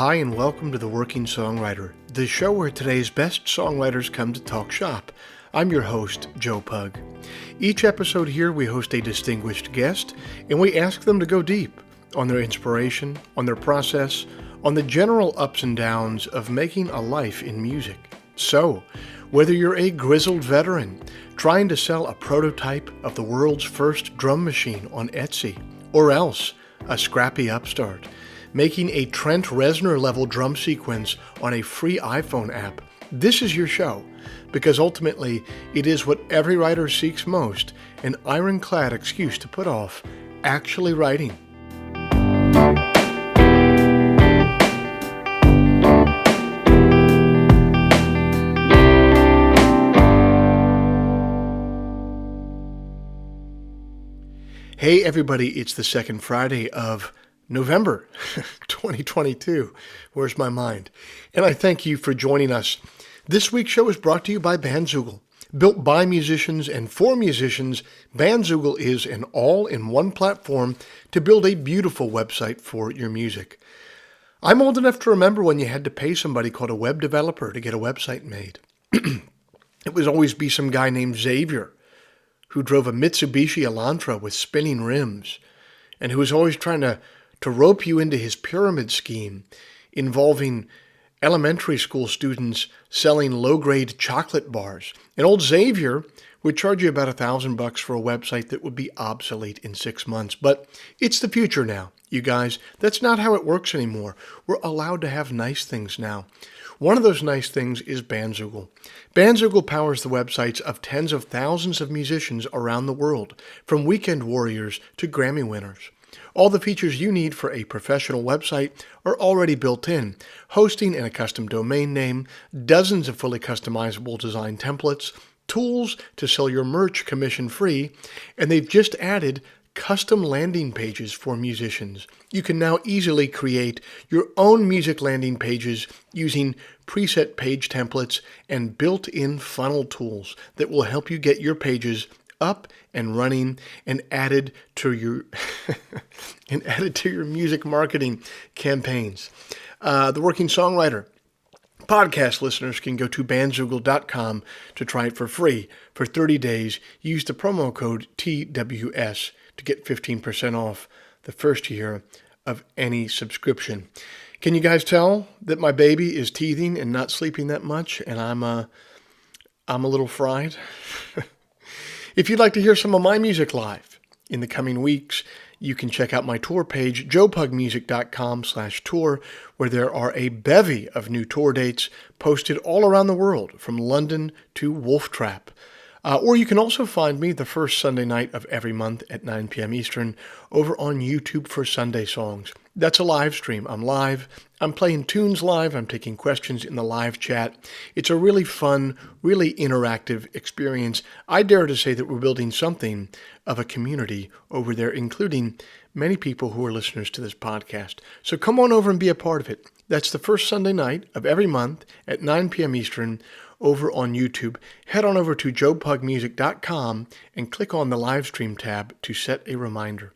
Hi, and welcome to The Working Songwriter, the show where today's best songwriters come to talk shop. I'm your host, Joe Pug. Each episode here, we host a distinguished guest, and we ask them to go deep on their inspiration, on their process, on the general ups and downs of making a life in music. So, whether you're a grizzled veteran trying to sell a prototype of the world's first drum machine on Etsy, or else a scrappy upstart making a Trent Reznor-level drum sequence on a free iPhone app, this is your show, because ultimately it is what every writer seeks most, an ironclad excuse to put off actually writing. Hey everybody, it's the second Friday of November 2022. Where's my mind? And I thank you for joining us. This week's show is brought to you by Bandzoogle. Built by musicians and for musicians, Bandzoogle is an all-in-one platform to build a beautiful website for your music. I'm old enough to remember when you had to pay somebody called a web developer to get a website made. It would always be some guy named Xavier who drove a Mitsubishi Elantra with spinning rims and who was always trying to rope you into his pyramid scheme involving elementary school students selling low-grade chocolate bars. And old Xavier would charge you about $1,000 for a website that would be obsolete in 6 months. But it's the future now, you guys. That's not how it works anymore. We're allowed to have nice things now. One of those nice things is Bandzoogle. Bandzoogle powers the websites of tens of thousands of musicians around the world, from weekend warriors to Grammy winners. All the features you need for a professional website are already built in. Hosting and a custom domain name, dozens of fully customizable design templates, tools to sell your merch commission-free, and they've just added custom landing pages for musicians. You can now easily create your own music landing pages using preset page templates and built-in funnel tools that will help you get your pages up and running and added to your music marketing campaigns. The Working Songwriter podcast listeners can go to bandzoogle.com to try it for free for 30 days. Use the promo code TWS to get 15% off the first year of any subscription. Can you guys tell that my baby is teething and not sleeping that much, and I'm a little fried? If you'd like to hear some of my music live in the coming weeks, you can check out my tour page, joepugmusic.com/tour, where there are a bevy of new tour dates posted all around the world, from London to Wolf Trap. Or you can also find me the first Sunday night of every month at 9 p.m. Eastern over on YouTube for Sunday Songs. That's a live stream. I'm live. I'm playing tunes live. I'm taking questions in the live chat. It's a really fun, really interactive experience. I dare to say that we're building something of a community over there, including many people who are listeners to this podcast. So come on over and be a part of it. That's the first Sunday night of every month at 9 p.m. Eastern over on YouTube. Head on over to joepugmusic.com and click on the live stream tab to set a reminder.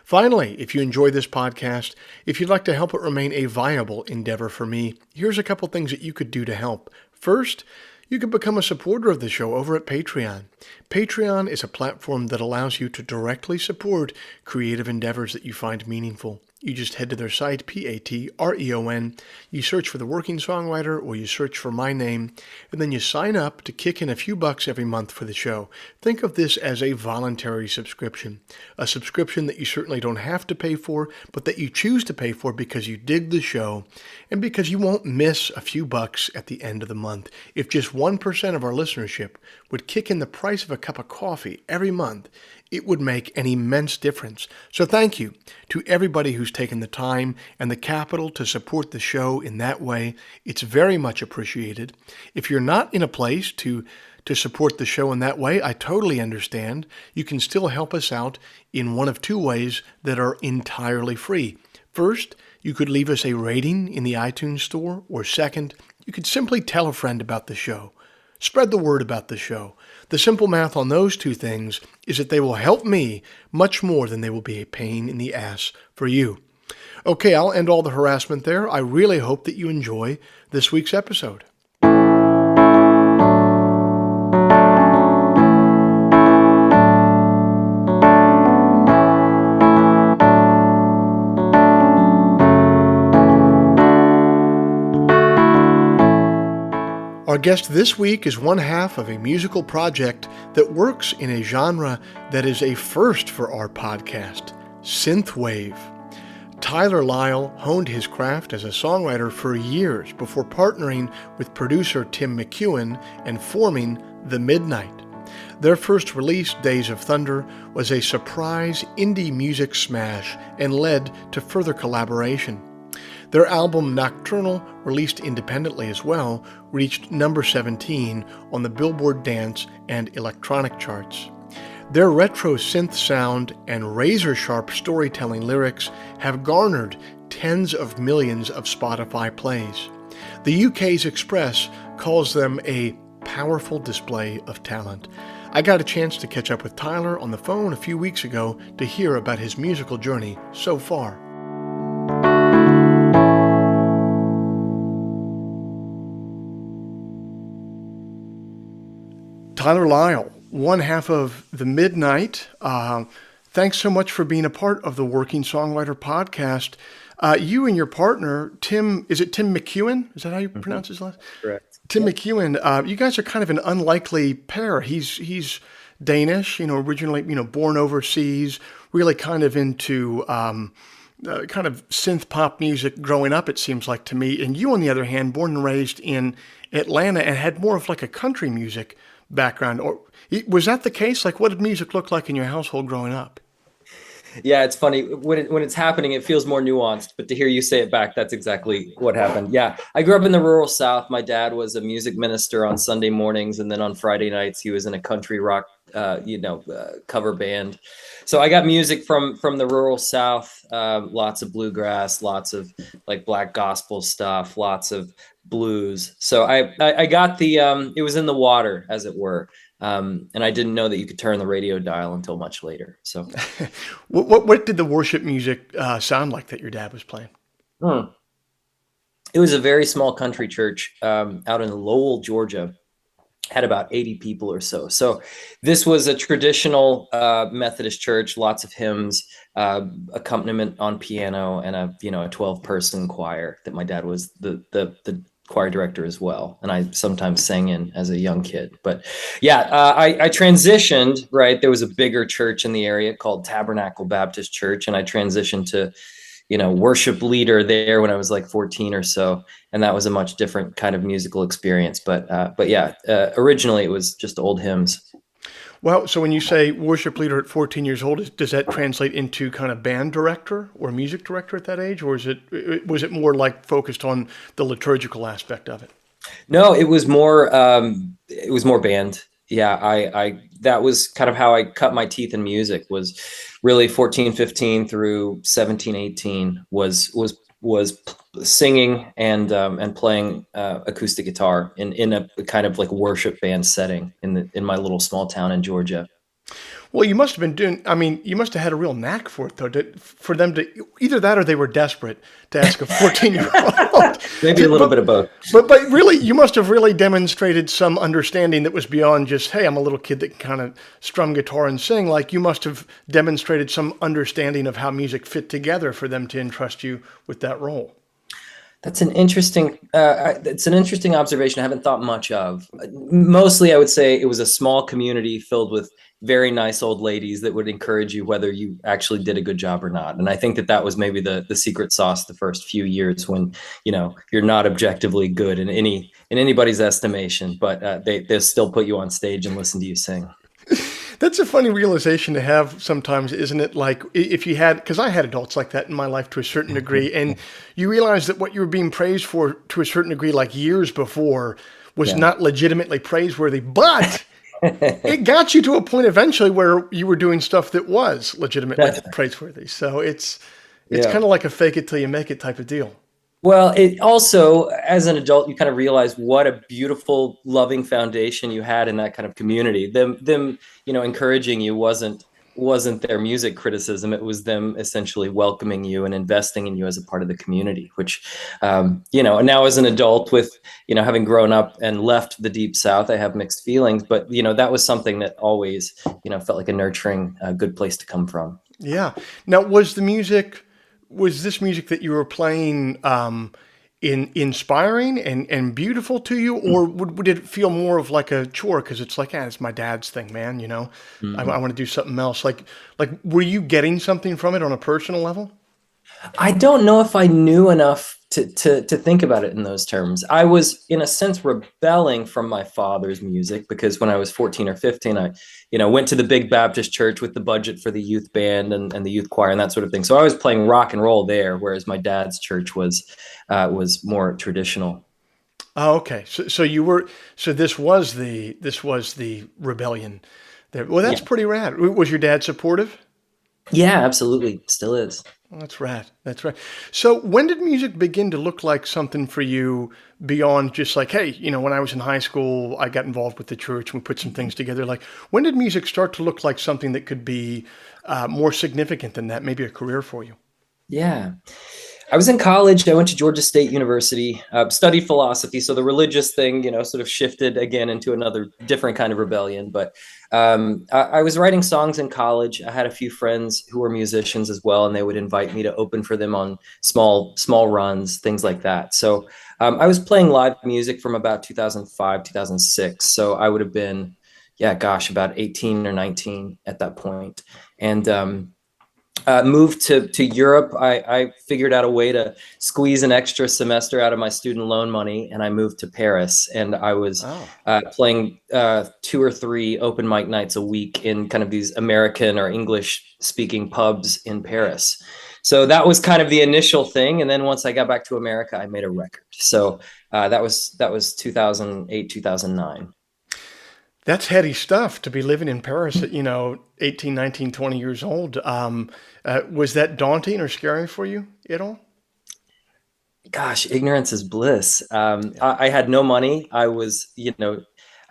Finally, if you enjoy this podcast, if you'd like to help it remain a viable endeavor for me, here's a couple things that you could do to help. First, you can become a supporter of the show over at Patreon. Patreon is a platform that allows you to directly support creative endeavors that you find meaningful. You just head to their site, Patreon. You search for The Working Songwriter, or you search for my name, and then you sign up to kick in a few bucks every month for the show. Think of this as a voluntary subscription, a subscription that you certainly don't have to pay for, but that you choose to pay for because you dig the show and because you won't miss a few bucks at the end of the month. If just 1% of our listenership would kick in the price of a cup of coffee every month, it would make an immense difference. So thank you to everybody who's taken the time and the capital to support the show in that way. It's very much appreciated. If you're not in a place to support the show in that way, I totally understand. You can still help us out in one of two ways that are entirely free. First, you could leave us a rating in the iTunes store, or second, you could simply tell a friend about the show. Spread the word about the show. The simple math on those two things is that they will help me much more than they will be a pain in the ass for you. Okay, I'll end all the harassment there. I really hope that you enjoy this week's episode. Our guest this week is one half of a musical project that works in a genre that is a first for our podcast, synthwave. Tyler Lyle honed his craft as a songwriter for years before partnering with producer Tim McEwen and forming The Midnight. Their first release, Days of Thunder, was a surprise indie music smash and led to further collaboration. Their album Nocturnal, released independently as well, reached number 17 on the Billboard Dance and Electronic charts. Their retro synth sound and razor-sharp storytelling lyrics have garnered tens of millions of Spotify plays. The UK's Express calls them a powerful display of talent. I got a chance to catch up with Tyler on the phone a few weeks ago to hear about his musical journey so far. Tyler Lyle, one half of The Midnight. Thanks so much for being a part of the Working Songwriter podcast. You and your partner, Tim, is it Tim McEwen? Is that how you pronounce his last? Correct. Tim McEwen, you guys are kind of an unlikely pair. He's Danish, originally, born overseas, really kind of into kind of synth pop music growing up, it seems like to me. And you, on the other hand, born and raised in Atlanta and had more of like a country music background. Or was that the case? Like, what did music look like in your household growing up? Yeah, it's funny when it's happening, it feels more nuanced, but to hear you say it back, that's exactly what happened. Yeah, I grew up in the rural South. My dad was a music minister on Sunday mornings, and then on Friday nights, he was in a country rock, cover band. So I got music from the rural South, lots of bluegrass, lots of like black gospel stuff, lots of blues. So I got the it was in the water, as it were. And I didn't know that you could turn the radio dial until much later. So what did the worship music sound like that your dad was playing? It was a very small country church out in Lowell, Georgia. Had about 80 people or so. So this was a traditional Methodist church, lots of hymns, accompaniment on piano, and a 12-person choir that my dad was the choir director as well. And I sometimes sang in as a young kid. But yeah, I transitioned, right? There was a bigger church in the area called Tabernacle Baptist Church. And I transitioned to, worship leader there when I was like 14 or so. And that was a much different kind of musical experience. But yeah, originally it was just old hymns. Well, so when you say worship leader at 14 years old, does that translate into kind of band director or music director at that age? Or was it more like focused on the liturgical aspect of it? No, it was more band. Yeah, I that was kind of how I cut my teeth in music, was really 14, 15 through 17, 18 was singing and playing acoustic guitar in a kind of like worship band setting in my little small town in Georgia. Well, you must have been you must have had a real knack for it, though, for them to, either that or they were desperate to ask a 14-year-old. Maybe a little bit of both. But really, you must have really demonstrated some understanding that was beyond just, hey, I'm a little kid that can kind of strum guitar and sing. Like, you must have demonstrated some understanding of how music fit together for them to entrust you with that role. That's an interesting observation I haven't thought much of. Mostly, I would say it was a small community filled with very nice old ladies that would encourage you whether you actually did a good job or not. And I think that was maybe the secret sauce the first few years when, you're not objectively good in anybody's estimation, but they still put you on stage and listen to you sing. That's a funny realization to have sometimes, isn't it? Like, if you had, because I had adults like that in my life to a certain degree, and you realize that what you were being praised for to a certain degree, like years before, was not legitimately praiseworthy, but it got you to a point eventually where you were doing stuff that was legitimately praiseworthy. So it's kind of like a fake it till you make it type of deal. Well, it also, as an adult, you kind of realize what a beautiful, loving foundation you had in that kind of community. Them, encouraging you wasn't wasn't their music criticism. It was them essentially welcoming you and investing in you as a part of the community, which, now as an adult with, having grown up and left the deep South, I have mixed feelings, but, that was something that always, felt like a nurturing, good place to come from. Yeah. Now, was this music that you were playing inspiring and beautiful to you, or would it feel more of like a chore because it's like, it's my dad's thing, man. I Mm. want to do something else. Like, were you getting something from it on a personal level? I don't know if I knew enough to think about it in those terms. I was, in a sense, rebelling from my father's music because when I was 14 or 15, I, went to the big Baptist church with the budget for the youth band and the youth choir and that sort of thing. So I was playing rock and roll there, whereas my dad's church was more traditional. Oh, okay. So this was the rebellion there. Well, that's Yeah, pretty rad. Was your dad supportive? yeah, absolutely, still is. Oh, that's rad. That's right. So when did music begin to look like something for you beyond just like, hey, when I was in high school, I got involved with the church and we put some things together. Like, when did music start to look like something that could be more significant than that, maybe a career for you? Yeah. I was in college. I went to Georgia State University, studied philosophy. So the religious thing, sort of shifted again into another different kind of rebellion. But I was writing songs in college. I had a few friends who were musicians as well, and they would invite me to open for them on small runs, things like that. So I was playing live music from about 2005, 2006. So I would have been, yeah, gosh, about 18 or 19 at that point. And moved to Europe. I figured out a way to squeeze an extra semester out of my student loan money, and I moved to Paris. And I was Oh, playing 2 or 3 open mic nights a week in kind of these American or English speaking pubs in Paris. So that was kind of the initial thing. And then once I got back to America, I made a record. So that was 2008, 2009. that's heady stuff to be living in Paris at, 18, 19, 20 years old. Was that daunting or scary for you at all? Gosh, ignorance is bliss. Yeah. I had no money. I was,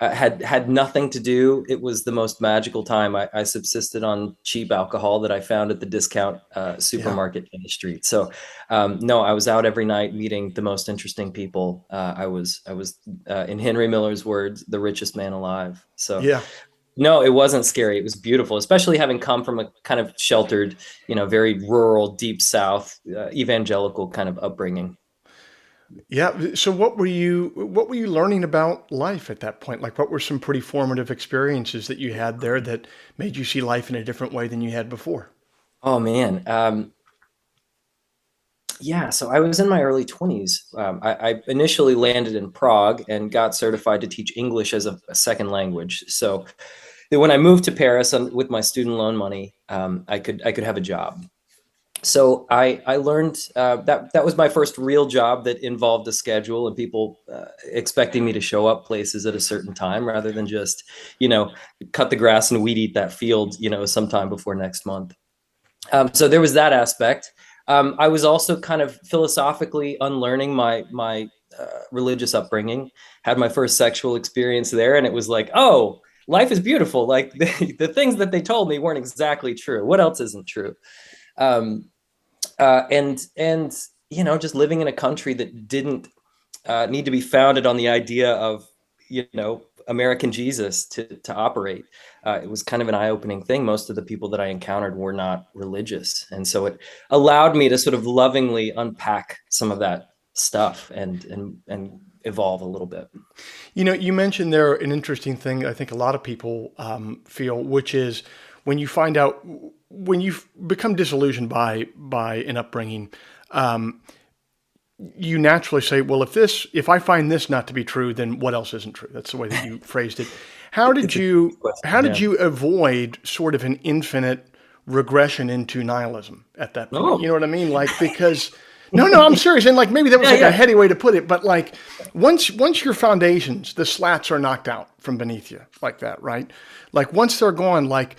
had nothing to do. It was the most magical time. I subsisted on cheap alcohol that I found at the discount Yeah. supermarket in the street. So, no, I was out every night meeting the most interesting people. I was, in Henry Miller's words, the richest man alive. So, Yeah. no, it wasn't scary. It was beautiful, especially having come from a kind of sheltered, very rural, deep South, evangelical kind of upbringing. Yeah. So what were you learning about life at that point? Like what were some pretty formative experiences that you had there that made you see life in a different way than you had before? Oh man. Yeah, so I was in my early 20s. I initially landed in Prague and got certified to teach English as a second language. So then when I moved to Paris with my student loan money, I could have a job. So I learned that was my first real job that involved a schedule and people expecting me to show up places at a certain time rather than just, you know, cut the grass and weed eat that field, sometime before next month. So there was that aspect. I was also kind of philosophically unlearning my religious upbringing. Had my first sexual experience there, and it was like, oh, life is beautiful. Like the things that they told me weren't exactly true. What else isn't true? Um, and just living in a country that didn't need to be founded on the idea of American Jesus to operate. It was kind of an eye-opening thing. Most of the people that I encountered were not religious, and so it allowed me to sort of lovingly unpack some of that stuff and evolve a little bit. You mentioned there an interesting thing I think a lot of people feel, which is when you find out when you become disillusioned by an upbringing, you naturally say, well, if I find this not to be true, then what else isn't true? That's the way that you phrased it. How did It's a you how question, did yeah. you avoid sort of an infinite regression into nihilism at that point? You know Oh, what I mean? Like because no, I'm serious. And like maybe that was yeah, like a yeah. heady way to put it, but like once your foundations, the slats are knocked out from beneath you like that, right? Like once they're gone, like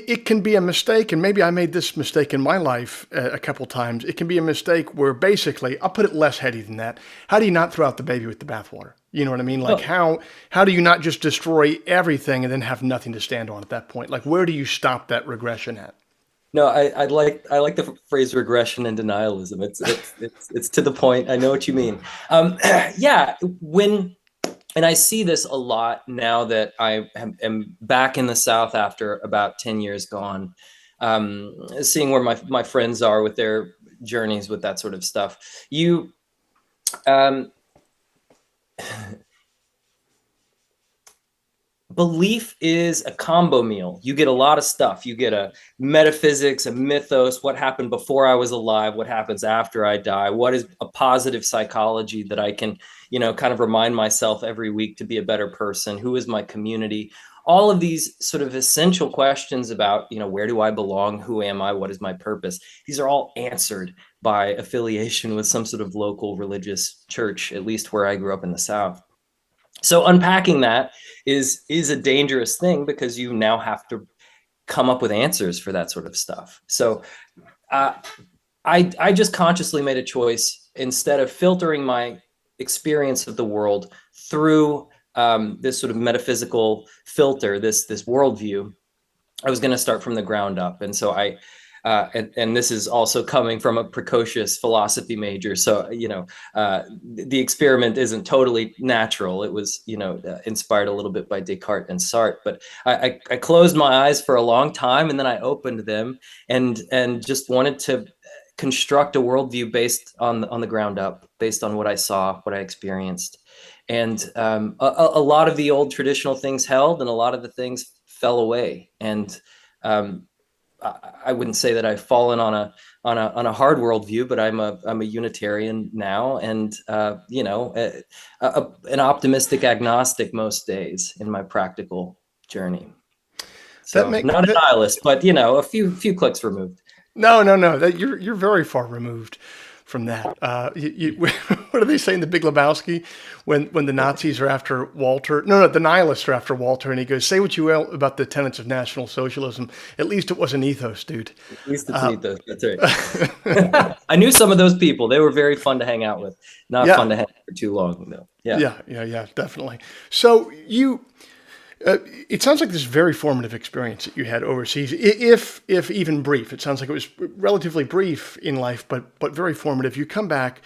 it can be a mistake, and maybe I made this mistake in my life a couple times. It can be a mistake where basically, I'll put it less heady than that. How do you not throw out the baby with the bathwater? You know what I mean? Like Oh, how do you not just destroy everything and then have nothing to stand on at that point? Like where do you stop that regression at? no, I like the phrase regression and denialism. It's to the point. I know what you mean. Yeah, when and I see this a lot now that am back in the South after about 10 years gone, seeing where my friends are with their journeys with that sort of stuff. You um, belief is a combo meal. You get a lot of stuff. You get a metaphysics, a mythos, what happened before I was alive, what happens after I die, what is a positive psychology that I can, kind of remind myself every week to be a better person, who is my community, all of these sort of essential questions about, where do I belong, who am I, what is my purpose. These are all answered by affiliation with some sort of local religious church, at least where I grew up in the South. So unpacking that is a dangerous thing because you now have to come up with answers for that sort of stuff. So uh, I just consciously made a choice, instead of filtering my experience of the world through this sort of metaphysical filter, this worldview. I was going to start from the ground up. And so and this is also coming from a precocious philosophy major. So, the experiment isn't totally natural. It was, inspired a little bit by Descartes and Sartre, but I closed my eyes for a long time, and then I opened them and just wanted to construct a worldview based on the ground up, based on what I saw, what I experienced. And a lot of the old traditional things held, and a lot of the things fell away. And um, I wouldn't say that I've fallen on a hard worldview, but I'm a Unitarian now, and an optimistic agnostic most days in my practical journey. That So make not a that nihilist, but a few clicks removed. No, no, no. That you're very far removed from that. What do they say in The Big Lebowski when the Nazis are after Walter? No, no, the nihilists are after Walter, and he goes, "Say what you will about the tenets of National Socialism. At least it was an ethos, dude." At least it's an ethos. That's right. I knew some of those people. They were very fun to hang out with. Not fun Yeah, to hang out for too long, though. Yeah. yeah, definitely. So it sounds like this very formative experience that you had overseas, if even brief. It sounds like it was relatively brief in life, but very formative. You come back,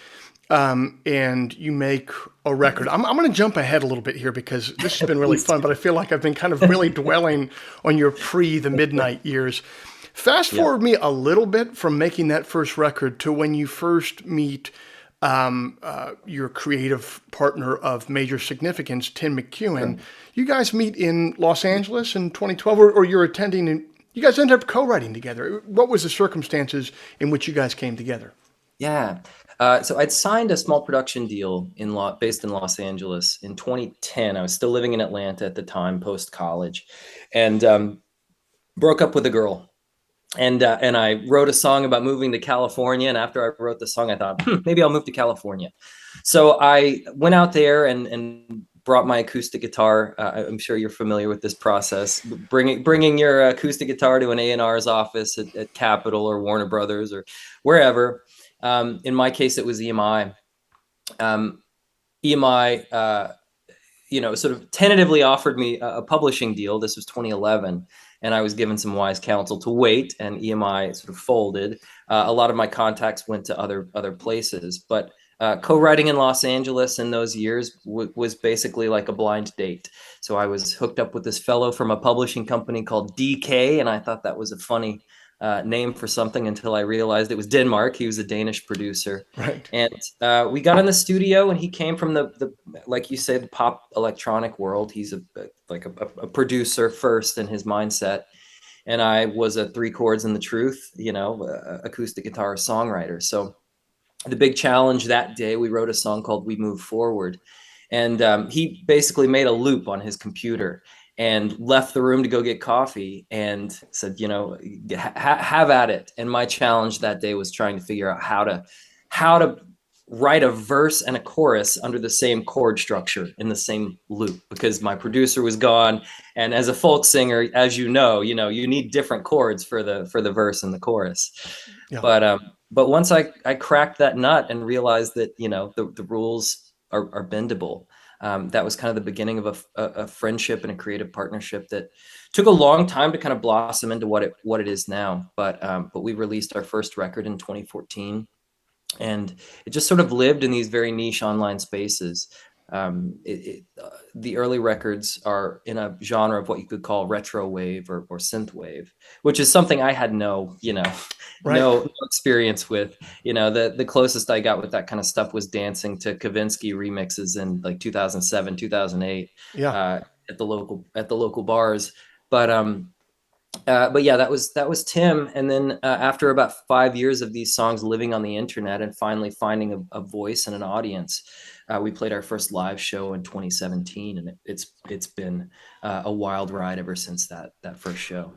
and you make a record. I'm going to jump ahead a little bit here because this has been really Please fun, do. but I feel like I've been kind of really dwelling on your the midnight years. Fast Yeah. forward me a little bit from making that first record to when you first meet your creative partner of major significance, Tim Sure. McEwen. You guys meet in Los Angeles in 2012, or you're attending, and you guys end up co-writing together. What was the circumstances in which you guys came together? Yeah. So I'd signed a small production deal based in Los Angeles in 2010. I was still living in Atlanta at the time, post college, and broke up with a girl. And I wrote a song about moving to California. And after I wrote the song, I thought, maybe I'll move to California. So I went out there and brought my acoustic guitar. I'm sure you're familiar with this process. Bringing your acoustic guitar to an A&R's office at Capitol or Warner Brothers or wherever. In my case, it was EMI. EMI, sort of tentatively offered me a publishing deal. This was 2011, and I was given some wise counsel to wait, and EMI sort of folded. A lot of my contacts went to other places, but co-writing in Los Angeles in those years was basically like a blind date. So I was hooked up with this fellow from a publishing company called DK, and I thought that was a funny name for something until I realized it was Denmark. He was a Danish producer. Right. And we got in the studio, and he came from the like you said, pop electronic world. He's a producer first in his mindset, and I was a three chords and the truth, acoustic guitar songwriter. So the big challenge that day, we wrote a song called "We Move Forward," and he basically made a loop on his computer and left the room to go get coffee and said, have at it. And my challenge that day was trying to figure out how to write a verse and a chorus under the same chord structure in the same loop because my producer was gone. And as a folk singer, as you need different chords for the verse and the chorus. Yeah. But once I cracked that nut and realized that the rules are bendable, that was kind of the beginning of a friendship and a creative partnership that took a long time to kind of blossom into what it is now. But we released our first record in 2014, and it just sort of lived in these very niche online spaces. The early records are in a genre of what you could call retro wave or synth wave, which is something I had Right. no experience with. The closest I got with that kind of stuff was dancing to Kavinsky remixes in like 2007, 2008, Yeah. at the local bars. But but yeah, that was Tim. And then after about 5 years of these songs living on the internet and finally finding a voice and an audience, we played our first live show in 2017, and it's been a wild ride ever since that first show.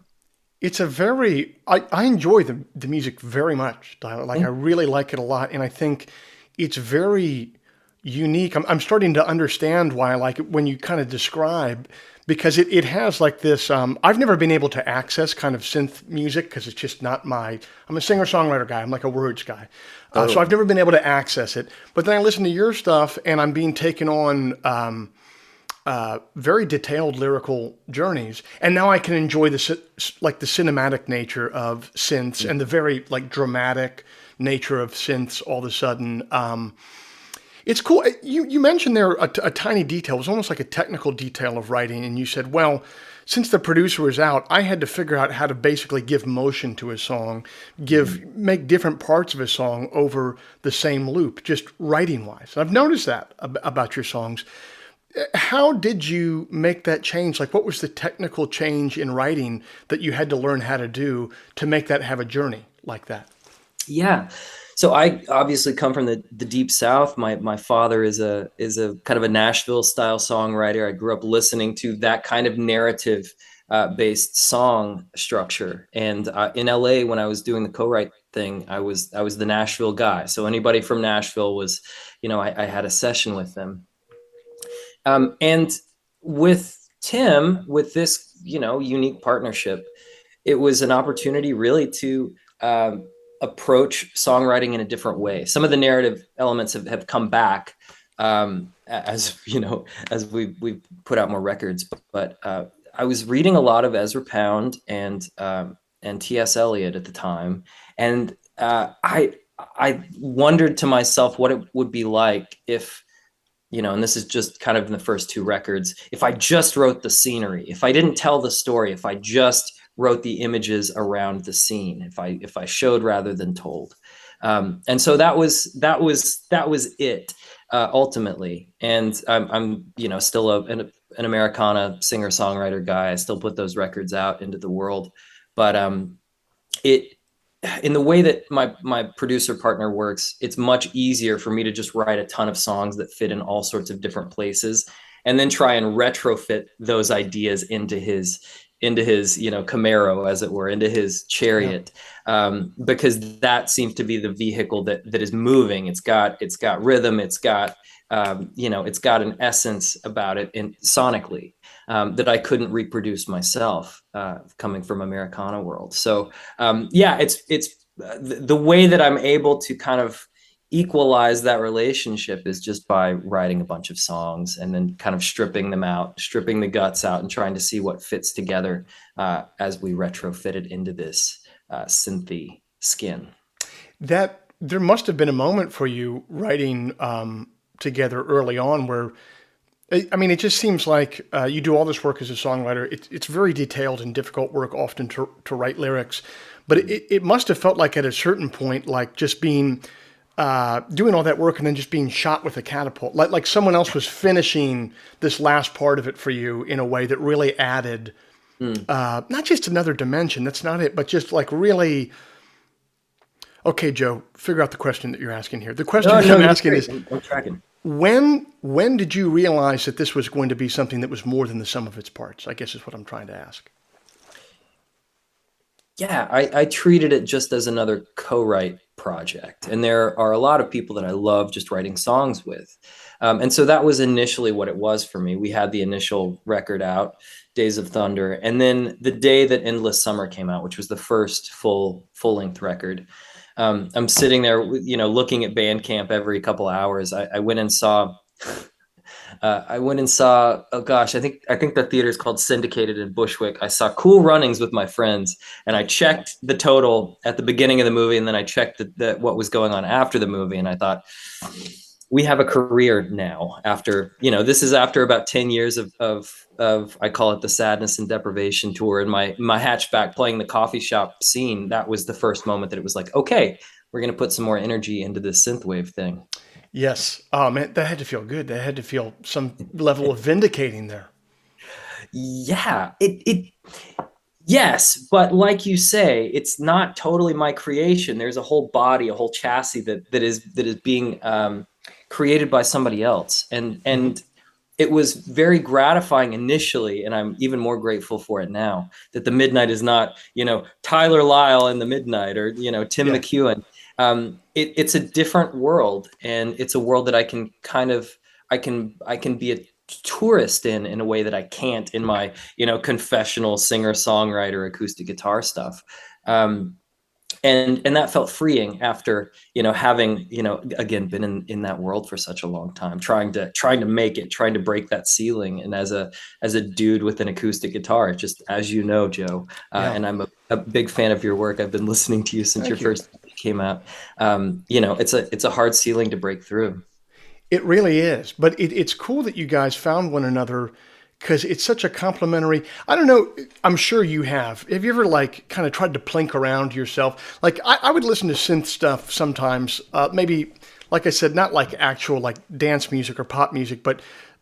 It's a very I enjoy the music very much, Tyler. Like I Mm. really like it a lot, and I think it's very unique. I'm starting to understand why I like it when you kind of describe because it has like this. I've never been able to access kind of synth music because it's just not my. I'm a singer songwriter guy. I'm like a words guy, so I've Totally. never been able to access it. But then I listen to your stuff, and I'm being taken on. Very detailed lyrical journeys, and now I can enjoy like the cinematic nature of synths and the very like dramatic nature of synths. All of a sudden, it's cool. You mentioned there a tiny detail. It was almost like a technical detail of writing, and you said, "Well, since the producer was out, I had to figure out how to basically give motion to a song, Mhm. make different parts of a song over the same loop, just writing wise." I've noticed that about your songs. How did you make that change? Like, what was the technical change in writing that you had to learn how to do to make that have a journey like that? Yeah. So I obviously come from the deep South. My father is a kind of a Nashville style songwriter. I grew up listening to that kind of narrative based song structure. And in LA, when I was doing the co-write thing, I was the Nashville guy. So anybody from Nashville was, I had a session with them. And with Tim, with this, unique partnership, it was an opportunity really to approach songwriting in a different way. Some of the narrative elements have come back, as as we put out more records. But I was reading a lot of Ezra Pound and T.S. Eliot at the time, and I wondered to myself what it would be like if, and this is just kind of in the first two records, if I just wrote the scenery, if I didn't tell the story, if I just wrote the images around the scene, if I showed rather than told. And so that was it ultimately. And I'm still an Americana singer songwriter guy. I still put those records out into the world, but it in the way that my producer partner works, it's much easier for me to just write a ton of songs that fit in all sorts of different places, and then try and retrofit those ideas into his Camaro, as it were, into his Yeah. chariot, because that seems to be the vehicle that is moving. It's got rhythm. It's got an essence about it in sonically, that I couldn't reproduce myself, coming from Americana world. So yeah, it's the way that I'm able to kind of equalize that relationship is just by writing a bunch of songs and then kind of stripping them out, stripping the guts out, and trying to see what fits together as we retrofit it into this synthy skin. That there must have been a moment for you writing together early on where I mean, it just seems like you do all this work as a songwriter. It's very detailed and difficult work often to write lyrics, but it must have felt like at a certain point, like just being doing all that work and then just being shot with a catapult, like someone else was finishing this last part of it for you in a way that really added Mm. not just another dimension. That's not it, but just like really. Okay, Joe, figure out the question that you're asking here. The question No, that no, I'm you're asking great. is I'm tracking. when did you realize that this was going to be something that was more than the sum of its parts? I guess is what I'm trying to ask. Yeah, I treated it just as another co-write project. And there are a lot of people that I love just writing songs with. And so that was initially what it was for me. We had the initial record out, Days of Thunder. And then the day that Endless Summer came out, which was the first full-length record, I'm sitting there, looking at Bandcamp every couple of hours. I went and saw oh gosh, I think the theater is called Syndicated in Bushwick. I saw Cool Runnings with my friends, and I checked the total at the beginning of the movie, and then I checked what was going on after the movie, and I thought, we have a career now. After, this is after about 10 years of I call it the Sadness and Deprivation tour, and my hatchback playing the coffee shop scene. That was the first moment that it was like, okay, we're going to put some more energy into this synthwave thing. Yes. Oh man, that had to feel good. That had to feel some level of vindicating there. Yeah, yes, but like you say, it's not totally my creation. There's a whole body, a whole chassis that is being created by somebody else, and it was very gratifying initially, and I'm even more grateful for it now, that the Midnight is not, Tyler Lyle and the Midnight, or Tim McEwen. It's a different world, and it's a world that I can be a tourist in a way that I can't in my confessional singer-songwriter acoustic guitar stuff. And that felt freeing after having again been in that world for such a long time, trying to make it, trying to break that ceiling. And as a dude with an acoustic guitar, just as Joe, and I'm a big fan of your work. I've been listening to you since your first came out. It's a hard ceiling to break through. It really is, but it's cool that you guys found one another, because it's such a complimentary. I don't know. I'm sure you have. Have you ever kind of tried to plink around yourself? Like I would listen to synth stuff sometimes. Maybe, like I said, not like actual dance music or pop music, but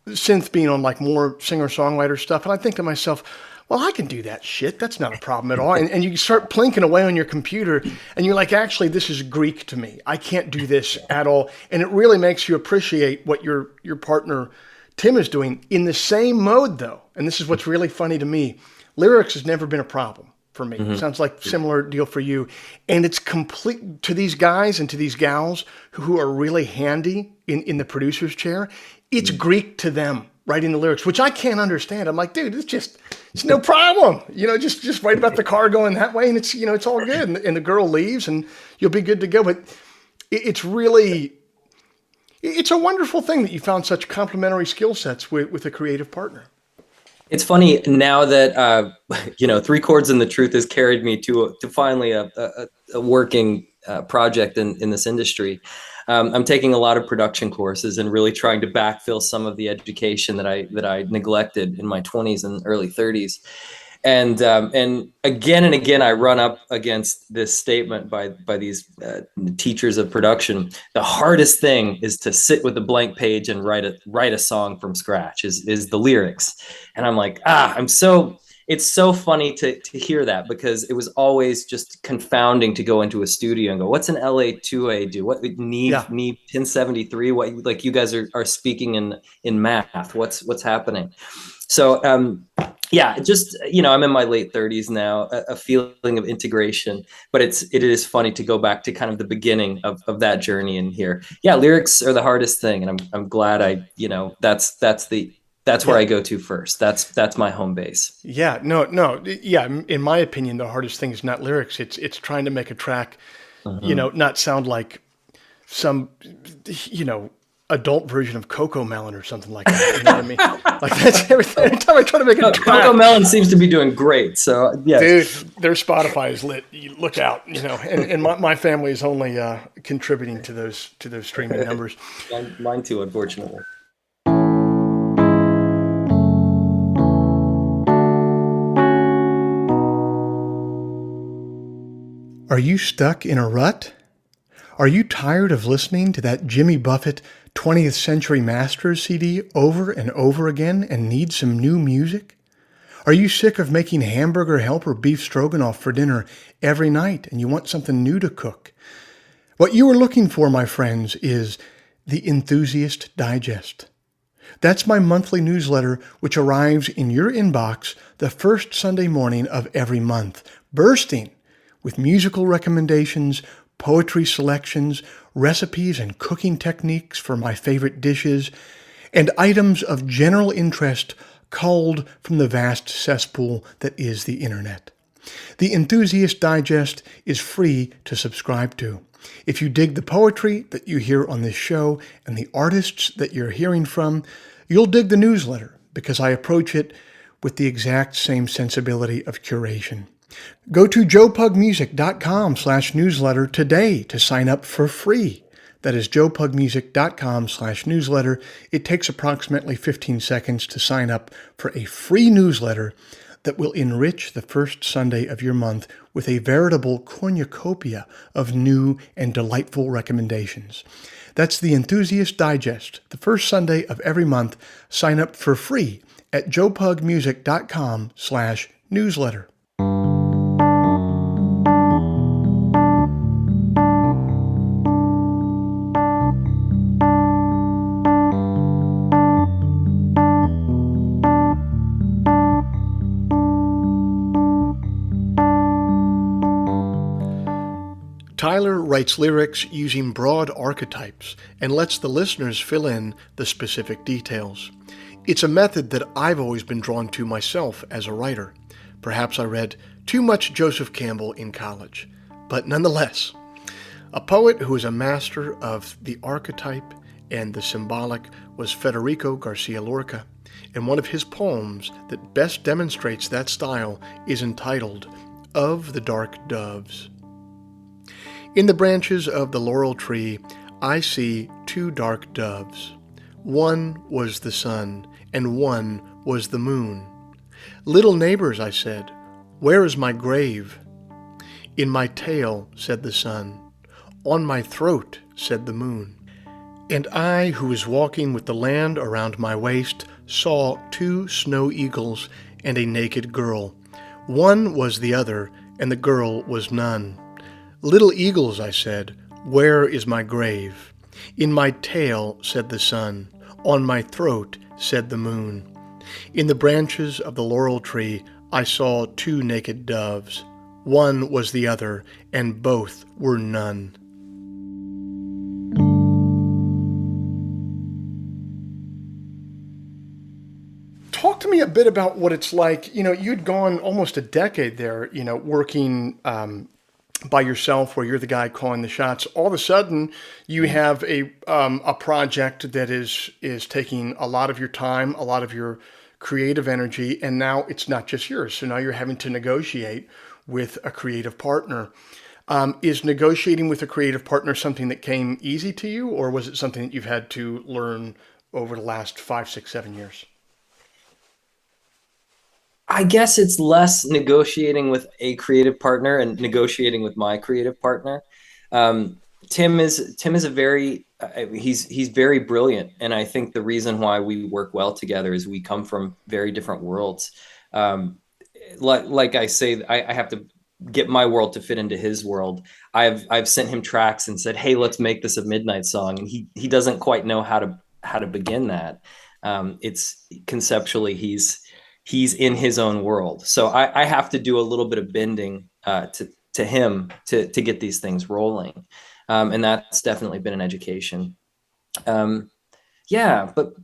synth being on more singer-songwriter stuff. And I think to myself, well, I can do that shit. That's not a problem at all. And you start plinking away on your computer, and you're like, actually, this is Greek to me. I can't do this at all. And it really makes you appreciate what your partner Tim is doing in the same mode, though. And this is what's really funny to me. Lyrics has never been a problem for me. Mm-hmm. Sounds like similar deal for you. And it's complete to these guys and to these gals who are really handy in the producer's chair. It's Greek to them, writing the lyrics, which I can't understand. I'm like, dude, it's no problem. Just write about the car going that way, and it's all good. And the girl leaves, and you'll be good to go. But it's really... It's a wonderful thing that you found such complementary skill sets with a creative partner. It's funny now that, Three Chords and the Truth has carried me to finally a working project in this industry. I'm taking a lot of production courses and really trying to backfill some of the education that I neglected in my 20s and early 30s. And again and again, I run up against this statement by these teachers of production. The hardest thing is to sit with a blank page and write a song from scratch. Is the lyrics, and I'm like, it's so funny to hear that, because it was always just confounding to go into a studio and go, what's an LA2A do? What Neve 1073? What you guys are speaking in math? What's happening? So I'm in my late 30s now, a feeling of integration, but it is funny to go back to kind of the beginning of that journey and hear, lyrics are the hardest thing. And I'm glad that's where I go to first. That's my home base. Yeah, no. Yeah. In my opinion, the hardest thing is not lyrics. It's trying to make a track, not sound like some, adult version of Coco Melon or something like that. You know what I mean? Like that's everything. Every time I try to make a track, Coco Melon seems to be doing great. So yeah, dude, their Spotify is lit. You look out, and my family is only contributing to those streaming numbers. Mine too, unfortunately. Are you stuck in a rut? Are you tired of listening to that Jimmy Buffett 20th Century Masters CD over and over again and need some new music? Are you sick of making hamburger helper beef stroganoff for dinner every night and you want something new to cook? What you are looking for, my friends, is the Enthusiast Digest. That's my monthly newsletter, which arrives in your inbox the first Sunday morning of every month, bursting with musical recommendations, poetry selections, recipes and cooking techniques for my favorite dishes, and items of general interest culled from the vast cesspool that is the internet. The Enthusiast Digest is free to subscribe to. If you dig the poetry that you hear on this show and the artists that you're hearing from, you'll dig the newsletter because I approach it with the exact same sensibility of curation. Go to joepugmusic.com/newsletter today to sign up for free. That is joepugmusic.com/newsletter. It takes approximately 15 seconds to sign up for a free newsletter that will enrich the first Sunday of your month with a veritable cornucopia of new and delightful recommendations. That's the Enthusiast Digest, the first Sunday of every month. Sign up for free at joepugmusic.com/newsletter. Tyler writes lyrics using broad archetypes and lets the listeners fill in the specific details. It's a method that I've always been drawn to myself as a writer. Perhaps I read too much Joseph Campbell in college, but nonetheless, a poet who is a master of the archetype and the symbolic was Federico Garcia Lorca, and one of his poems that best demonstrates that style is entitled Of the Dark Doves. In the branches of the laurel tree, I see two dark doves. One was the sun, and one was the moon. Little neighbors, I said, where is my grave? In my tail, said the sun. On my throat, said the moon. And I, who was walking with the land around my waist, saw two snow eagles and a naked girl. One was the other, and the girl was none. Little eagles, I said, where is my grave? In my tail, said the sun. On my throat, said the moon. In the branches of the laurel tree, I saw two naked doves. One was the other, and both were none. Talk to me a bit about what it's like. You'd gone almost a decade there, working by yourself, where you're the guy calling the shots. All of a sudden, you have a project that is taking a lot of your time, a lot of your creative energy, and now it's not just yours. So now you're having to negotiate with a creative partner. Is negotiating with a creative partner something that came easy to you, or was it something that you've had to learn over the last 5, 6, 7 years? I guess it's less negotiating with a creative partner and negotiating with my creative partner. Um, Tim is a very he's very brilliant, and I think the reason why we work well together is we come from very different worlds. Um, like I say, I have to get my world to fit into his world. I've sent him tracks and said, "Hey, let's make this a midnight song," and he doesn't quite know how to begin that. It's conceptually he's in his own world. So I have to do a little bit of bending to him to get these things rolling. And that's definitely been an education. Yeah, but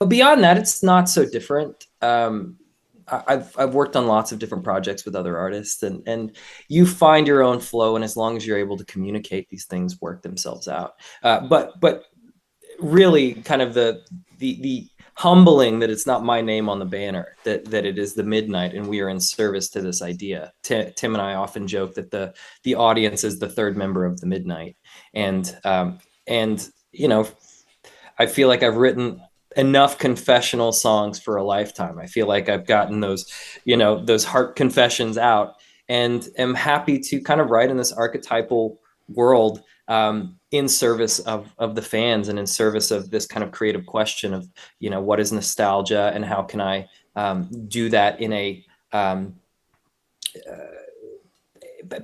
beyond that, it's not so different. I've worked on lots of different projects with other artists, and you find your own flow, and as long as you're able to communicate, these things work themselves out. But really, kind of the humbling that it's not my name on the banner, that it is the midnight and we are in service to this idea. Tim and I often joke that the audience is the third member of the midnight, and I feel like I've written enough confessional songs for a lifetime. I feel like I've gotten those heart confessions out, and am happy to kind of write in this archetypal world, in service of the fans, and in service of this kind of creative question of, what is nostalgia, and how can I do that in a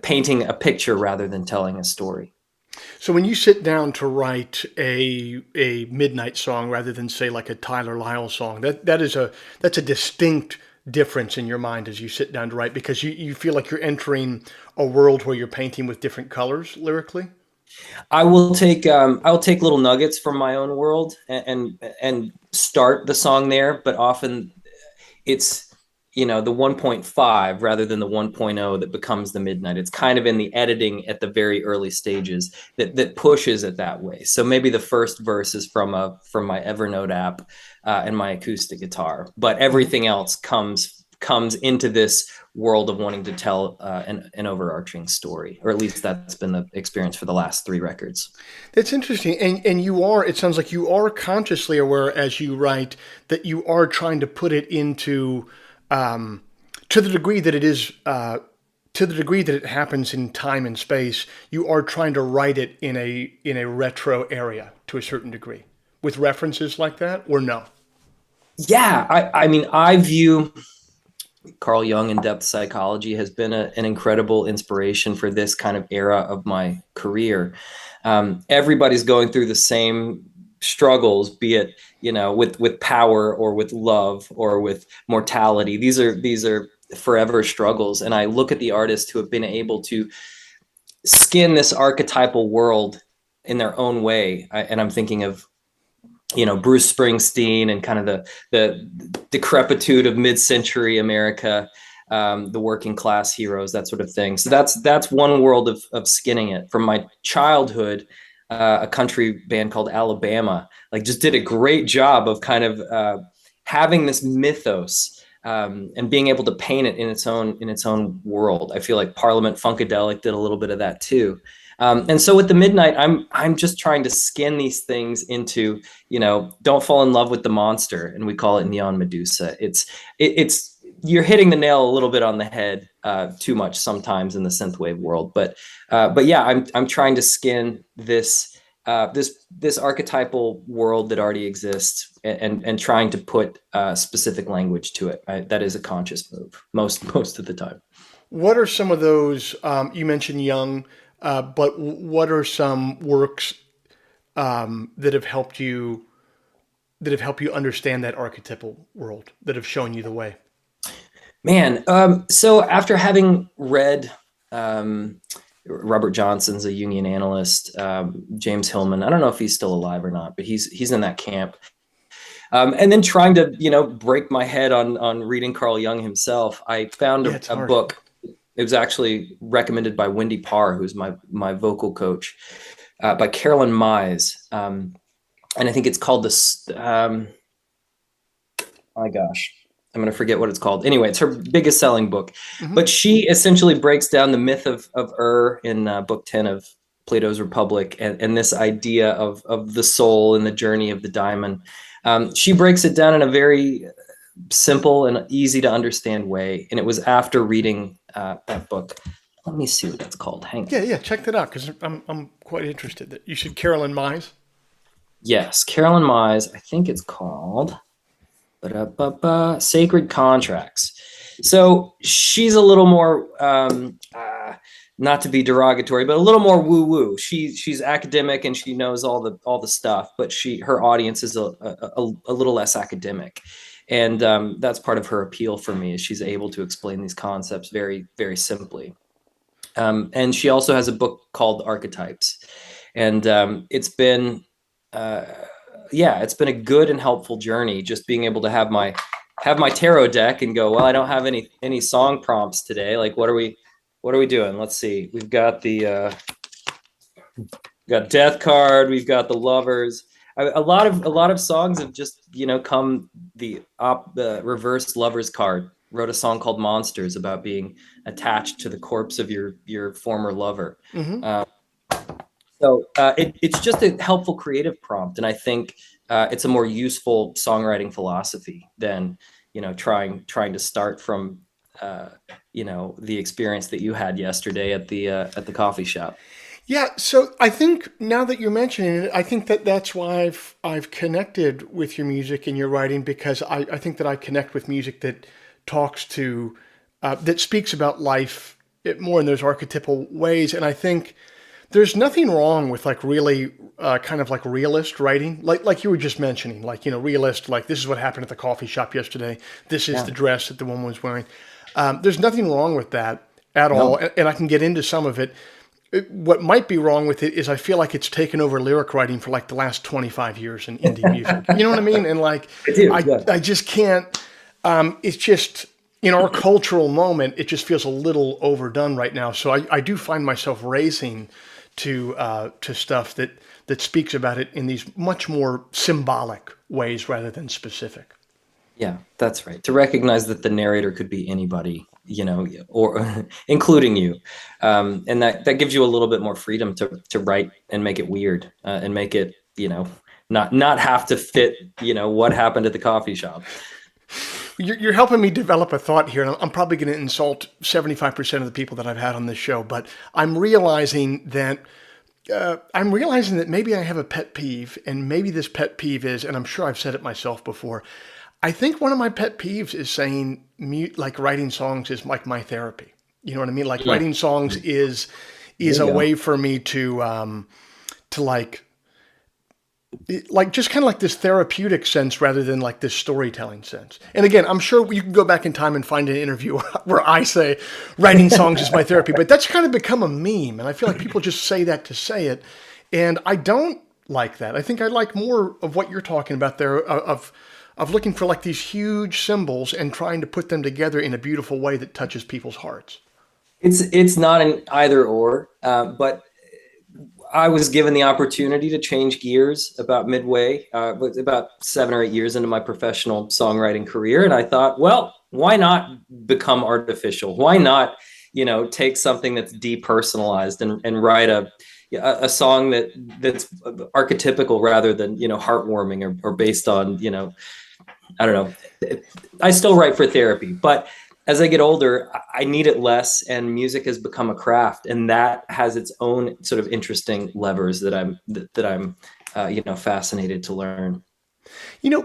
painting a picture rather than telling a story. So when you sit down to write a midnight song rather than say like a Tyler Lyle song, that's a distinct difference in your mind as you sit down to write because you feel like you're entering a world where you're painting with different colors lyrically? I will take little nuggets from my own world and start the song there, but often it's the 1.5 rather than the 1.0 that becomes the midnight. It's kind of in the editing at the very early stages that pushes it that way. So maybe the first verse is from my Evernote app and my acoustic guitar, but Mhm. everything else comes into this world of wanting to tell an overarching story, or at least that's been the experience for the last three records. That's interesting. And it sounds like you are consciously aware as you write that you are trying to put it into, um, to the degree that it is, to the degree that it happens in time and space, you are trying to write it in a retro area to a certain degree with references like that, or no? Yeah, I mean, I view Carl Jung and depth psychology has been an incredible inspiration for this kind of era of my career. Everybody's going through the same struggles, be it with power or with love or with mortality. These are forever struggles, and I look at the artists who have been able to skin this archetypal world in their own way. And I'm thinking of Bruce Springsteen and kind of the decrepitude of mid-century America, the working class heroes, that sort of thing. So that's one world of skinning it. From my childhood, a country band called Alabama like just did a great job of kind of having this mythos and being able to paint it in its own world. I feel like Parliament Funkadelic did a little bit of that too. And so with the Midnight, I'm just trying to skin these things into, don't fall in love with the monster, and we call it Neon Medusa. It's you're hitting the nail a little bit on the head too much sometimes in the synthwave world, but yeah, I'm trying to skin this archetypal world that already exists and trying to put specific language to it. That is a conscious move most of the time. What are some of those? You mentioned Young, but what are some works that have helped you understand that archetypal world that have shown you the way? Man, so after having read um, Robert Johnson's a Jungian analyst, James Hillman, I don't know if he's still alive or not, but he's in that camp. And then trying to break my head on reading Carl Jung himself, I found Yeah, it's a hard. book. It was actually recommended by Wendy Parr, who's my vocal coach, by Carolyn Mize, and I think it's called this. Oh my gosh, I'm going to forget what it's called. Anyway, it's her biggest selling book, Hmm. but she essentially breaks down the myth of in book 10 of Plato's Republic, and this idea of the soul and the journey of the diamond. She breaks it down in a very simple and easy to understand way. And it was after reading that book. Let me see what that's called. Hang Yeah, on. yeah. Check that out because I'm quite interested. That you should Carolyn Mize. Yes, Carolyn Mize. I think it's called Sacred Contracts. So she's a little more, not to be derogatory, but a little more woo woo. She's academic and she knows all the stuff, but her audience is a little less academic, and that's part of her appeal for me is she's able to explain these concepts very very simply. And she also has a book called Archetypes, and it's been uh, yeah, it's been a good and helpful journey just being able to have my tarot deck and go, well, I don't have any song prompts today. Like, what are we doing? Let's see. We've got Death card. We've got the Lovers. A lot of songs have just come the reverse Lovers card. Wrote a song called Monsters about being attached to the corpse of your former lover. Hmm. Uh, so it's just a helpful creative prompt, and I think it's a more useful songwriting philosophy than trying to start from the experience that you had yesterday at the coffee shop. Yeah. So I think now that you're mentioning it, I think that that's why I've connected with your music and your writing because I think that I connect with music that talks to that speaks about life more in those archetypal ways, and I think There's nothing wrong with like really kind of like realist writing, like you were just mentioning, like realist, like this is what happened at the coffee shop yesterday. This is Yeah. the dress that the woman was wearing. There's nothing wrong with that at all, No. and I can get into some of it. What might be wrong with it is I feel like it's taken over lyric writing for like the last 25 years in indie music. You know what I mean? And like, I do. I Yeah. I just can't. It's just in our cultural moment, it just feels a little overdone right now. So I do find myself racing to stuff that speaks about it in these much more symbolic ways rather than specific. Yeah, that's right. To recognize that the narrator could be anybody, or including you, and that gives you a little bit more freedom to write and make it weird, and make it, not have to fit, what happened at the coffee shop. You're helping me develop a thought here, and I'm probably going to insult 75% of the people that I've had on this show, but I'm realizing that maybe I have a pet peeve, and maybe this pet peeve is, and I'm sure I've said it myself before. I think one of my pet peeves is saying like writing songs is like my therapy. You know what I mean? Like Mm. writing songs There is you a go. way for me to like just kind of like this therapeutic sense rather than like this storytelling sense. And again, I'm sure you can go back in time and find an interview where I say writing songs is my therapy, but that's kind of become a meme. And I feel like people just say that to say it. And I don't like that. I think I like more of what you're talking about there of looking for like these huge symbols and trying to put them together in a beautiful way that touches people's hearts. It's not an either or, but I was given the opportunity to change gears about midway, about 7 or 8 years into my professional songwriting career. And I thought, well, why not become artificial? Why not, take something that's depersonalized and write a song that's archetypical rather than, heartwarming or based on, I don't know. I still write for therapy, but as I get older, I need it less, and music has become a craft, and that has its own sort of interesting levers that I'm fascinated to learn.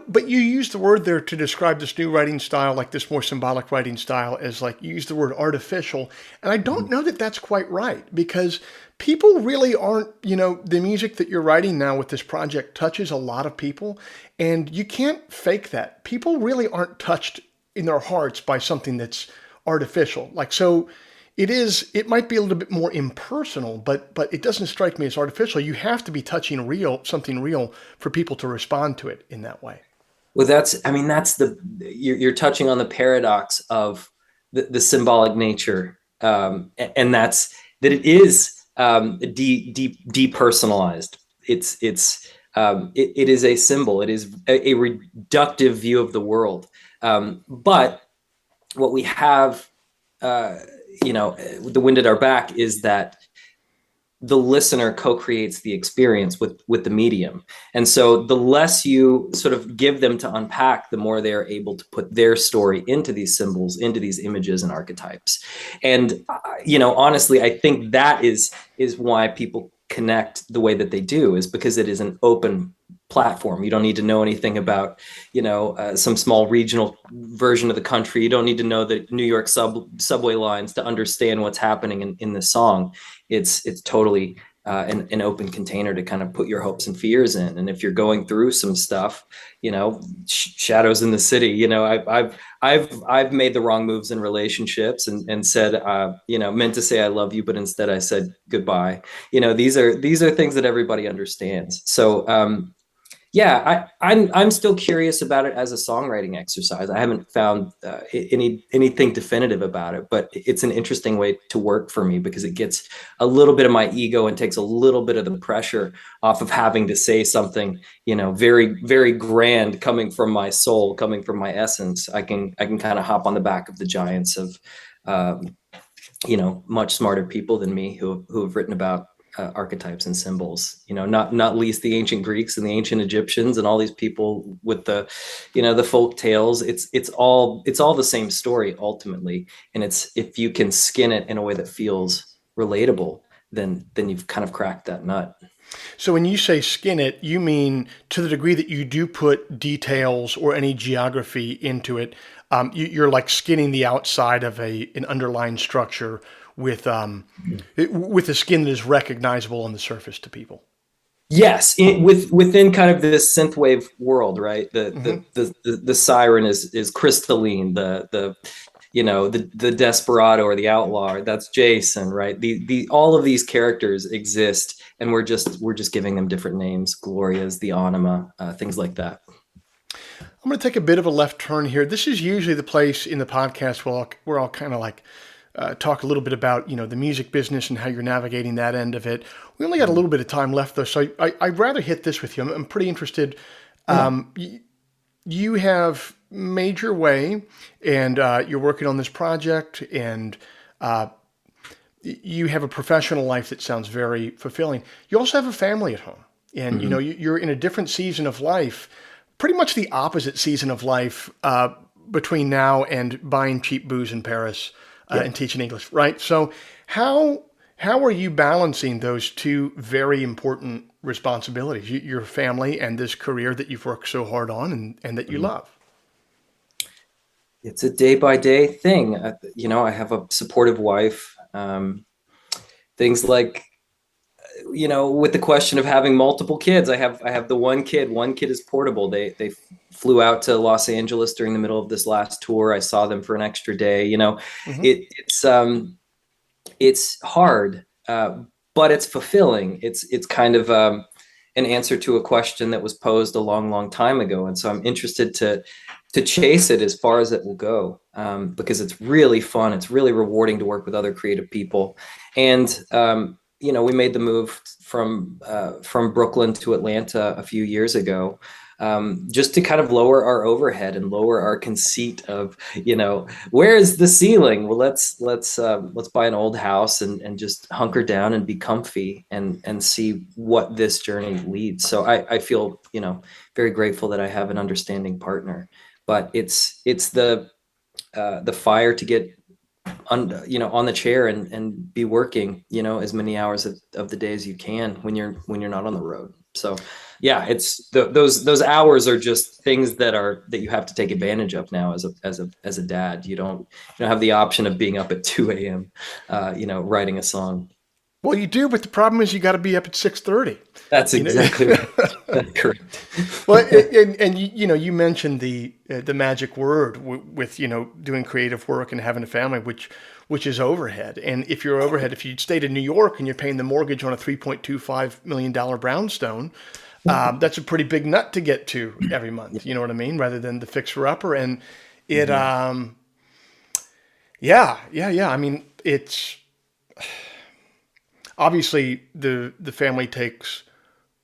But you used the word there to describe this new writing style, like this more symbolic writing style, as like you used the word artificial. And I don't know that that's quite right because people really aren't, the music that you're writing now with this project touches a lot of people. And you can't fake that. People really aren't touched in their hearts by something that's artificial. Like, so it might be a little bit more impersonal, but it doesn't strike me as artificial. You have to be touching something real for people to respond to it in that way. Well, I mean, you're touching on the paradox of the symbolic nature, and that's that it is depersonalized. It is a symbol. It is a reductive view of the world. But what we have, the wind at our back is that the listener co-creates the experience with the medium. And so the less you sort of give them to unpack, the more they are able to put their story into these symbols, into these images and archetypes. And honestly, I think that is why people connect the way that they do, is because it is an open platform. You don't need to know anything about, some small regional version of the country. You don't need to know the New York subway lines to understand what's happening in the song. It's totally an open container to kind of put your hopes and fears in. And if you're going through some stuff, shadows in the city, I've made the wrong moves in relationships and said, meant to say I love you, but instead I said goodbye. These are things that everybody understands. So yeah, I'm still curious about it as a songwriting exercise. I haven't found anything definitive about it, but it's an interesting way to work for me because it gets a little bit of my ego and takes a little bit of the pressure off of having to say something, very, very grand coming from my soul, coming from my essence. I can kind of hop on the back of the giants of, much smarter people than me who have written about archetypes and symbols, not least the ancient Greeks and the ancient Egyptians and all these people with the folk tales. It's all the same story ultimately. And it's, if you can skin it in a way that feels relatable, then you've kind of cracked that nut. So when you say skin it, you mean to the degree that you do put details or any geography into it, you're like skinning the outside of an underlying structure with with a skin that is recognizable on the surface to people. Yes, within kind of this synthwave world, right? The siren is crystalline. The the desperado or the outlaw, that's Jason, right? The all of these characters exist, and we're just giving them different names. Gloria's, the Anima, things like that. I'm going to take a bit of a left turn here. This is usually the place in the podcast where I'll kind of like talk a little bit about the music business and how you're navigating that end of it. We only got a little bit of time left though, so I'd rather hit this with you. I'm pretty interested. You have made your way, and you're working on this project, and you have a professional life that sounds very fulfilling. You also have a family at home, and you're in a different season of life, pretty much the opposite season of life between now and buying cheap booze in Paris and teaching English, right? So how are you balancing those two very important responsibilities, your family and this career that you've worked so hard on and that you love? It's a day by day thing. I have a supportive wife. Things like, with the question of having multiple kids, I have the one kid. One kid is portable. They flew out to Los Angeles during the middle of this last tour. I saw them for an extra day. It's hard, but it's fulfilling. It's kind of an answer to a question that was posed a long, long time ago, and so I'm interested to chase it as far as it will go, because it's really fun. It's really rewarding to work with other creative people, and we made the move from Brooklyn to Atlanta a few years ago, just to kind of lower our overhead and lower our conceit of, where is the ceiling? Well, let's buy an old house and just hunker down and be comfy and see what this journey leads. So I feel, very grateful that I have an understanding partner, but it's the fire to get on the chair and be working, as many hours of the day as you can when you're not on the road. So yeah, it's those hours are just things that you have to take advantage of now as a dad. You don't have the option of being up at 2 a.m. Writing a song. Well, you do, but the problem is you got to be up at 6:30. That's exactly right. That's correct. Well, and you mentioned the magic word with doing creative work and having a family, which is overhead. And if you're overhead, if you stayed in New York and you're paying the mortgage on a $3.25 million brownstone, that's a pretty big nut to get to every month. You know what I mean? Rather than the fixer upper, and it, yeah. I mean, it's obviously the family takes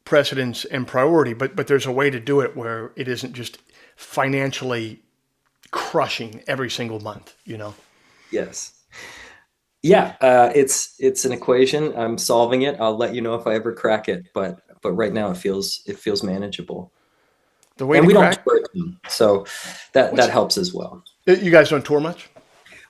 precedence and priority, but there's a way to do it where it isn't just financially crushing every single month. Yes. Yeah, it's an equation. I'm solving it. I'll let you know if I ever crack it, but right now it feels manageable. The way and to we crack, don't tour, so that helps as well. You guys don't tour much?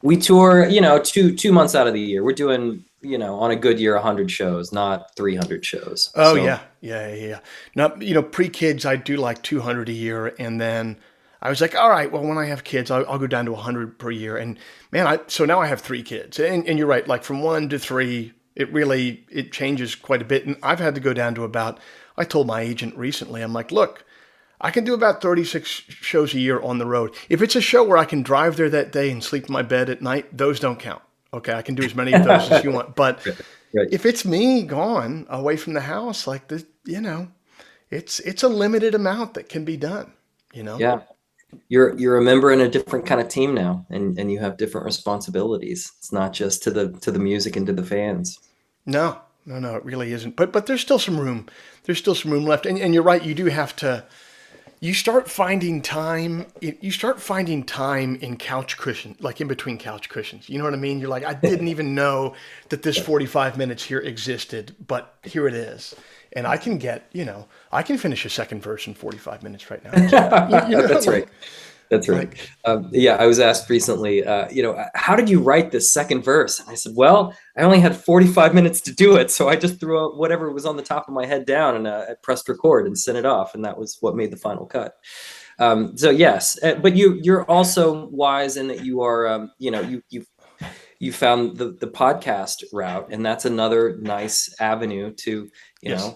We tour, 2 months out of the year. We're doing, on a good year, 100 shows, not 300 shows. Oh, so. Yeah. Not, pre-kids, I do like 200 a year, and then I was like, all right, well, when I have kids, I'll go down to 100 per year. And man, so now I have 3 kids. And you're right, like from 1 to 3, it changes quite a bit. And I've had to go down to I told my agent recently, I'm like, look, I can do about 36 shows a year on the road. If it's a show where I can drive there that day and sleep in my bed at night, those don't count. Okay, I can do as many of those as you want. But right. If it's me gone away from the house, like this, it's a limited amount that can be done. Yeah. You're a member in a different kind of team now, and you have different responsibilities. It's not just to the music and to the fans. No, it really isn't. But there's still some room. There's still some room left. And you're right. You do have to. You start finding time. You start finding time in couch cushions, like in between couch cushions. You know what I mean? You're like, I didn't even know that this 45 minutes here existed, but here it is. And I can I can finish a second verse in 45 minutes right now. That's right. That's right. Yeah, I was asked recently, how did you write this second verse? And I said, well, I only had 45 minutes to do it. So I just threw out whatever was on the top of my head down, and I pressed record and sent it off. And that was what made the final cut. So yes, but you're also wise in that you are, you found the podcast route, and that's another nice avenue to, Yes.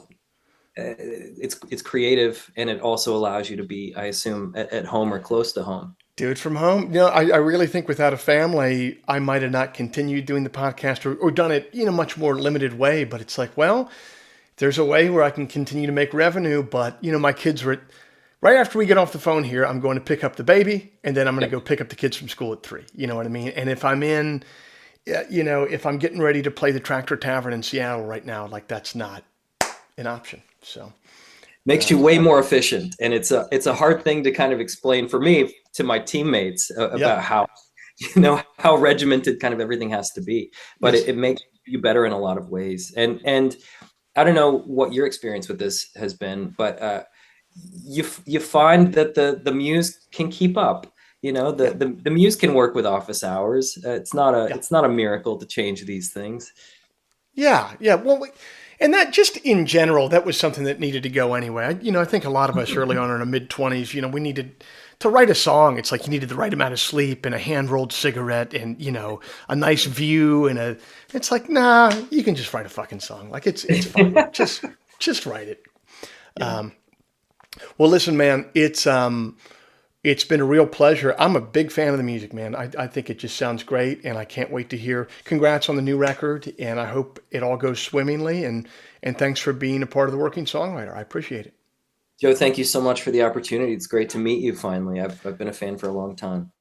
it's creative, and it also allows you to be, I assume, at home or close to home. Do it from home. I really think without a family, I might have not continued doing the podcast or done it in a much more limited way. But it's like, well, there's a way where I can continue to make revenue. But, my kids were right after we get off the phone here, I'm going to pick up the baby and then I'm going to go pick up the kids from school at 3. You know what I mean? And if I'm if I'm getting ready to play the Tractor Tavern in Seattle right now, like that's not an option. So. Makes you way more efficient, and it's a hard thing to kind of explain for me to my teammates Yep. about how how regimented kind of everything has to be, but Yes. it makes you better in a lot of ways. And I don't know what your experience with this has been, but you find that the muse can keep up. Yeah. The muse can work with office hours. Yeah. It's not a miracle to change these things. Yeah. Yeah. Well, and that just in general, that was something that needed to go anyway. I think a lot of us early on in our mid-20s, we needed to write a song. It's like you needed the right amount of sleep and a hand-rolled cigarette and, a nice view it's like, nah, you can just write a fucking song. Like it's fine. Just write it. Yeah. Well, listen, man, it's been a real pleasure. I'm a big fan of the music, man. I think it just sounds great, and I can't wait to hear. Congrats on the new record, and I hope it all goes swimmingly. And thanks for being a part of the Working Songwriter. I appreciate it. Joe, thank you so much for the opportunity. It's great to meet you finally. I've been a fan for a long time.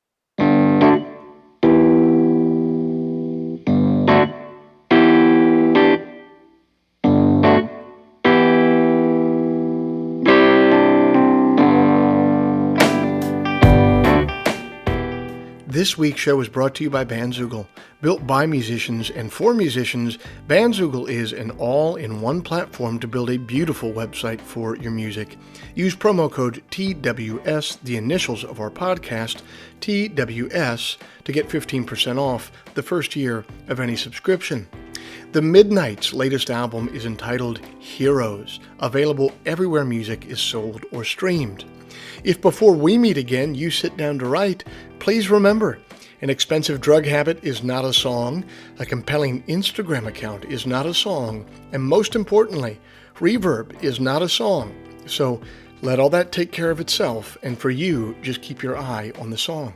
This week's show is brought to you by Bandzoogle. Built by musicians and for musicians, Bandzoogle is an all-in-one platform to build a beautiful website for your music. Use promo code TWS, the initials of our podcast, TWS, to get 15% off the first year of any subscription. The Midnight's latest album is entitled Heroes, available everywhere music is sold or streamed. If before we meet again you sit down to write, please remember, an expensive drug habit is not a song, a compelling Instagram account is not a song, and most importantly, reverb is not a song. So let all that take care of itself, and for you, just keep your eye on the song.